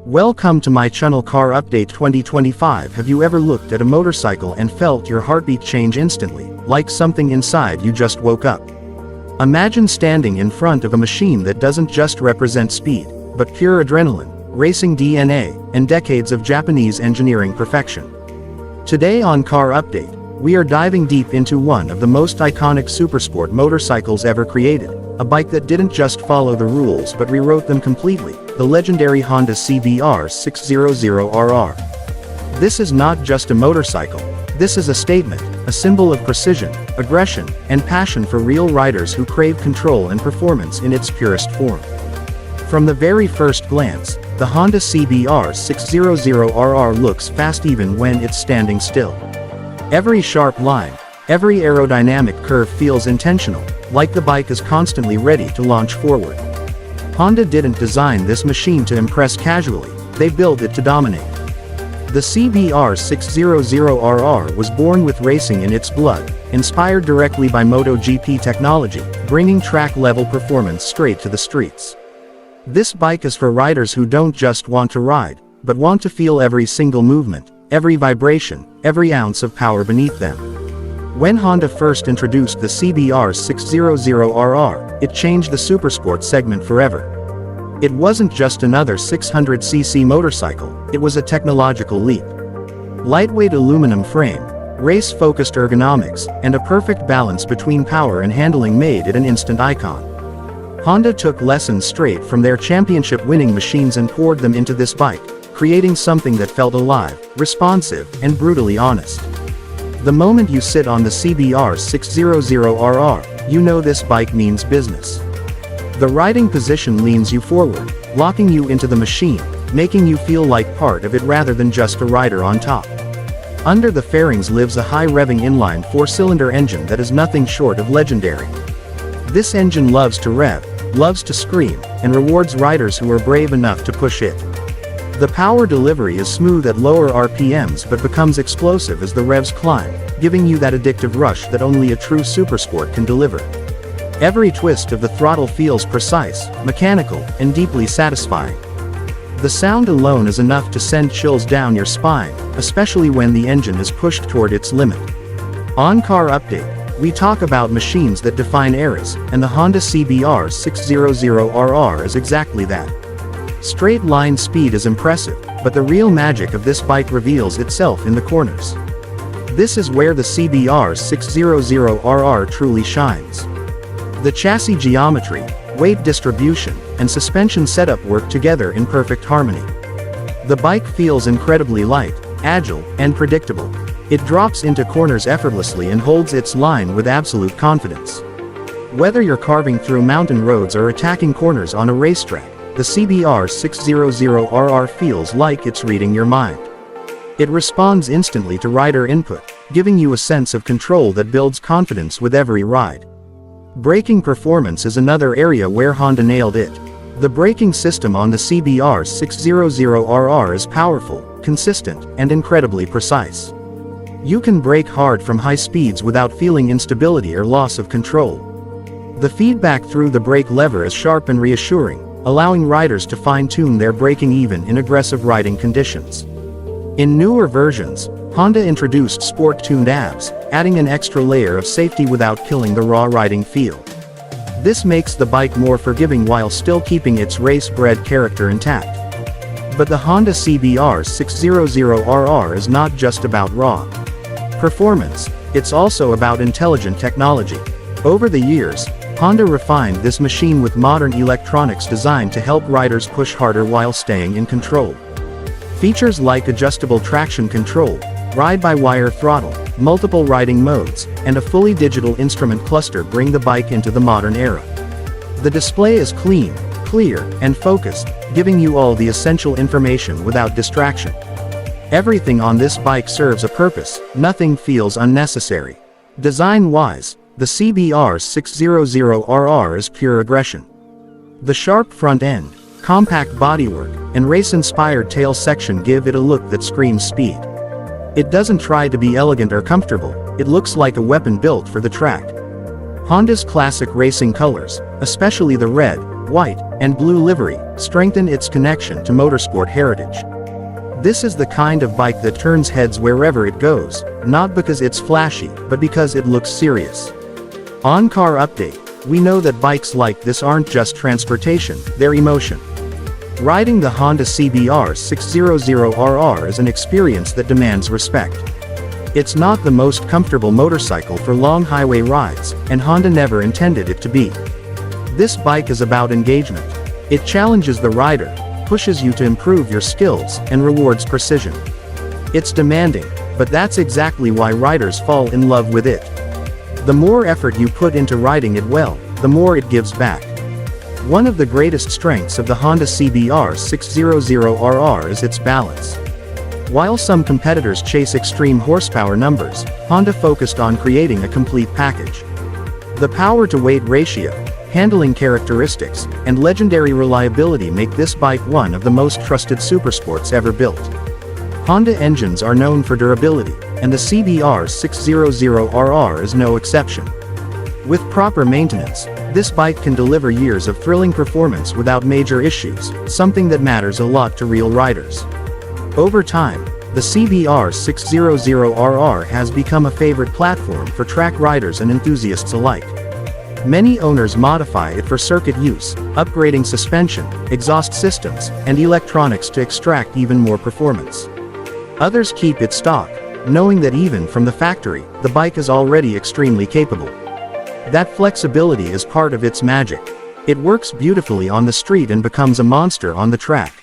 Welcome to my channel Car Update 2025. Have you ever looked at a motorcycle and felt your heartbeat change instantly, like something inside you just woke up? Imagine standing in front of a machine that doesn't just represent speed, but pure adrenaline, racing DNA, and decades of Japanese engineering perfection. Today on Car Update, we are diving deep into one of the most iconic supersport motorcycles ever created, a bike that didn't just follow the rules but rewrote them completely, the legendary Honda CBR600RR. This is not just a motorcycle, this is a statement, a symbol of precision, aggression, and passion for real riders who crave control and performance in its purest form. From the very first glance, the Honda CBR600RR looks fast even when it's standing still. Every sharp line, every aerodynamic curve feels intentional, like the bike is constantly ready to launch forward. Honda didn't design this machine to impress casually, they built it to dominate. The CBR600RR was born with racing in its blood, inspired directly by MotoGP technology, bringing track-level performance straight to the streets. This bike is for riders who don't just want to ride, but want to feel every single movement, every vibration, every ounce of power beneath them. When Honda first introduced the CBR600RR, it changed the supersport segment forever. It wasn't just another 600cc motorcycle, it was a technological leap. Lightweight aluminum frame, race-focused ergonomics, and a perfect balance between power and handling made it an instant icon. Honda took lessons straight from their championship-winning machines and poured them into this bike, creating something that felt alive, responsive, and brutally honest. The moment you sit on the CBR600RR, you know this bike means business. The riding position leans you forward, locking you into the machine, making you feel like part of it rather than just a rider on top. Under the fairings lives a high-revving inline four-cylinder engine that is nothing short of legendary. This engine loves to rev, loves to scream, and rewards riders who are brave enough to push it. The power delivery is smooth at lower RPMs but becomes explosive as the revs climb, giving you that addictive rush that only a true supersport can deliver. Every twist of the throttle feels precise, mechanical, and deeply satisfying. The sound alone is enough to send chills down your spine, especially when the engine is pushed toward its limit. On Car Update, we talk about machines that define eras, and the Honda CBR600RR is exactly that. Straight line speed is impressive, but the real magic of this bike reveals itself in the corners. This is where the CBR600RR truly shines. The chassis geometry, weight distribution, and suspension setup work together in perfect harmony. The bike feels incredibly light, agile, and predictable. It drops into corners effortlessly and holds its line with absolute confidence. Whether you're carving through mountain roads or attacking corners on a racetrack, the CBR600RR feels like it's reading your mind. It responds instantly to rider input, giving you a sense of control that builds confidence with every ride. Braking performance is another area where Honda nailed it. The braking system on the CBR600RR is powerful, consistent, and incredibly precise. You can brake hard from high speeds without feeling instability or loss of control. The feedback through the brake lever is sharp and reassuring, allowing riders to fine-tune their braking even in aggressive riding conditions. In newer versions, Honda introduced sport-tuned ABS, adding an extra layer of safety without killing the raw riding feel. This makes the bike more forgiving while still keeping its race-bred character intact. But the Honda CBR600RR is not just about raw performance, it's also about intelligent technology. Over the years, Honda refined this machine with modern electronics designed to help riders push harder while staying in control. Features like adjustable traction control, ride-by-wire throttle, multiple riding modes, and a fully digital instrument cluster bring the bike into the modern era. The display is clean, clear, and focused, giving you all the essential information without distraction. Everything on this bike serves a purpose, nothing feels unnecessary. Design-wise, the CBR600RR is pure aggression. The sharp front end, compact bodywork, and race-inspired tail section give it a look that screams speed. It doesn't try to be elegant or comfortable, it looks like a weapon built for the track. Honda's classic racing colors, especially the red, white, and blue livery, strengthen its connection to motorsport heritage. This is the kind of bike that turns heads wherever it goes, not because it's flashy, but because it looks serious. On Car Update, we know that bikes like this aren't just transportation, they're emotion. Riding the Honda CBR600RR is an experience that demands respect. It's not the most comfortable motorcycle for long highway rides, and Honda never intended it to be. This bike is about engagement. It challenges the rider, pushes you to improve your skills, and rewards precision. It's demanding, but that's exactly why riders fall in love with it. The more effort you put into riding it well, the more it gives back. One of the greatest strengths of the Honda CBR600RR is its balance. While some competitors chase extreme horsepower numbers, Honda focused on creating a complete package. The power-to-weight ratio, handling characteristics, and legendary reliability make this bike one of the most trusted supersports ever built. Honda engines are known for durability, and the CBR600RR is no exception. With proper maintenance, this bike can deliver years of thrilling performance without major issues, something that matters a lot to real riders. Over time, the CBR600RR has become a favorite platform for track riders and enthusiasts alike. Many owners modify it for circuit use, upgrading suspension, exhaust systems, and electronics to extract even more performance. Others keep it stock, knowing that even from the factory, the bike is already extremely capable. That flexibility is part of its magic. It works beautifully on the street and becomes a monster on the track.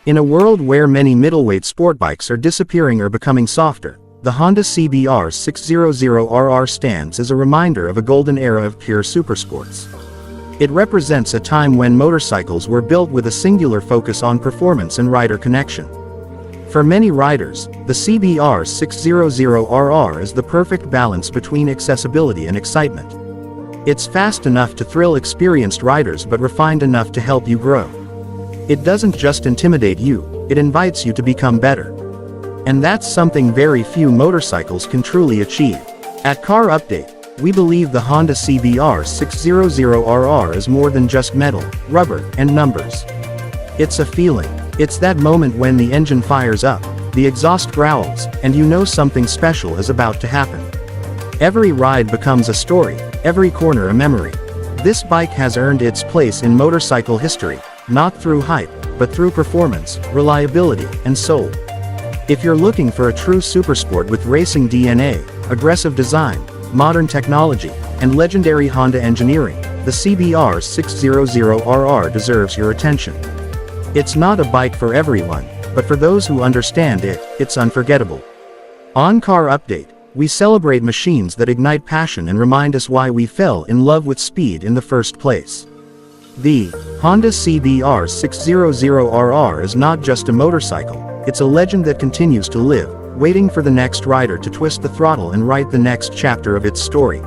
In a world where many middleweight sport bikes are disappearing or becoming softer, the Honda CBR600RR stands as a reminder of a golden era of pure supersports. It represents a time when motorcycles were built with a singular focus on performance and rider connection. For many riders, the CBR600RR is the perfect balance between accessibility and excitement. It's fast enough to thrill experienced riders but refined enough to help you grow. It doesn't just intimidate you, it invites you to become better. And that's something very few motorcycles can truly achieve. At Car Update, we believe the Honda CBR600RR is more than just metal, rubber, and numbers. It's a feeling. It's that moment when the engine fires up, the exhaust growls, and you know something special is about to happen. Every ride becomes a story, every corner a memory. This bike has earned its place in motorcycle history, not through hype, but through performance, reliability, and soul. If you're looking for a true supersport with racing DNA, aggressive design, modern technology, and legendary Honda engineering, the CBR600RR deserves your attention. It's not a bike for everyone, but for those who understand it, it's unforgettable. On Car Update, we celebrate machines that ignite passion and remind us why we fell in love with speed in the first place. The Honda CBR600RR is not just a motorcycle, it's a legend that continues to live, waiting for the next rider to twist the throttle and write the next chapter of its story.